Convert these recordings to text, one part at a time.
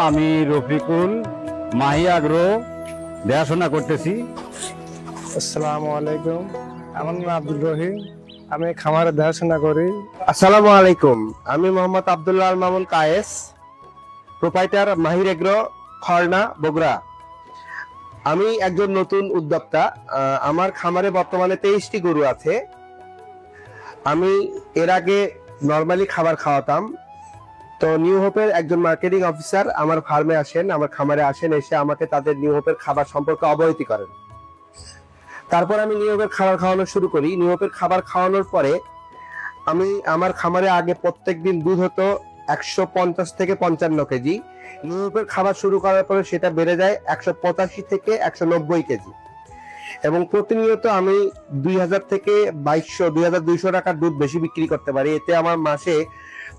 আমি রফিকুল মাহি আগ্রো দেখাশোনা করতেছি। আসসালামু আলাইকুম, আমার নাম আব্দুল রহিম, আমি খামারে দেখাশোনা করি। আসসালামু আলাইকুম, আমি মোহাম্মদ আব্দুল্লাহ আল মামুন কায়েস, প্রোপাইটার মাহির এগ্রো, খড়না, বগুড়া। আমি একজন নতুন উদ্যোক্তা। আমার খামারে বর্তমানে 23টি গরু আছে। আমি এর আগে নর্মালি খাবার খাওয়াতাম। তো নিউ হোপের একজন মার্কেটিং অফিসার আমার ফার্মে আসেন, আমার খামারে আসেন, এসে আমাকে তাদের নিউ হোপের খাবার সম্পর্কে অবহিত করেন। তারপর আমি নিউ হোপের খাবার খাওয়ানো শুরু করি। নিউ হোপের খাবার খাওয়ানোর পরে আমি আমার খামারে আগে প্রত্যেকদিন দুধ হতো 150 থেকে 55 কেজি। নিউ হোপের খাবার শুরু করার পরে সেটা বেড়ে যায় 185 থেকে 190 কেজি, এবং প্রতিনিয়ত আমি 2000 থেকে 2200 টাকার দুধ বেশি বিক্রি করতে পারি। এতে আমার মাসে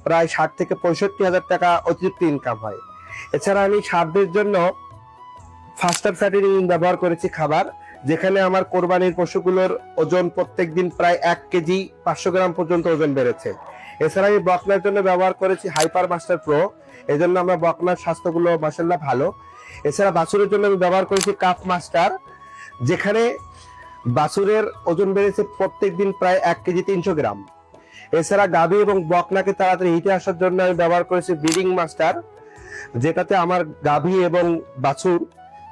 প্রায় 60 থেকে 65 হাজার টাকা অতিরিক্ত ইনকাম হয়। এছাড়া আমি সারদের জন্য ফাস্টার ফ্যাটেনিং ব্যবহার করেছি খাবার, যেখানে আমার কোরবানির পশুগুলোর ওজন প্রত্যেকদিন প্রায় 1 কেজি 500 গ্রাম পর্যন্ত ওজন বেড়েছে। এছাড়া আমি বকনার জন্য ব্যবহার করেছি হাইপার মাস্টার প্রো, এই জন্য আমরা বকনার স্বাস্থ্যগুলো মাশাআল্লাহ ভালো। এছাড়া বাছুরের জন্য আমি ব্যবহার করেছি কাপ মাস্টার, যেখানে বাছুরের ওজন বেড়েছে প্রত্যেকদিন প্রায় 1 কেজি 300 গ্রাম। এছাড়া গাভী এবং বকনাকে তাড়াতাড়ি হিটে আসার জন্য আমি ব্যবহার করেছি ব্রিডিং মাস্টার, যেটাতে আমার গাভী এবং বাছুর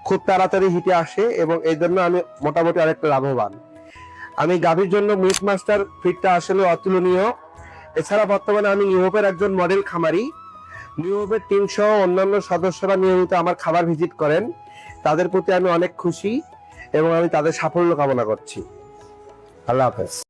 খুব তাড়াতাড়ি হিটে আসে, এবং এই জন্য আমি মোটামুটি অনেকটা লাভবান। আমি গাভীর জন্য মিট মাস্টার ফিডটা আসলে অতুলনীয়। এছাড়া বর্তমানে আমি নিউ হোপের একজন মডেল খামারি। নিউ হোপের টিম সহ অন্যান্য সদস্যরা নিয়মিত আমার খাবার ভিজিট করেন। তাদের প্রতি আমি অনেক খুশি এবং আমি তাদের সাফল্য কামনা করছি। আল্লাহ হাফেজ।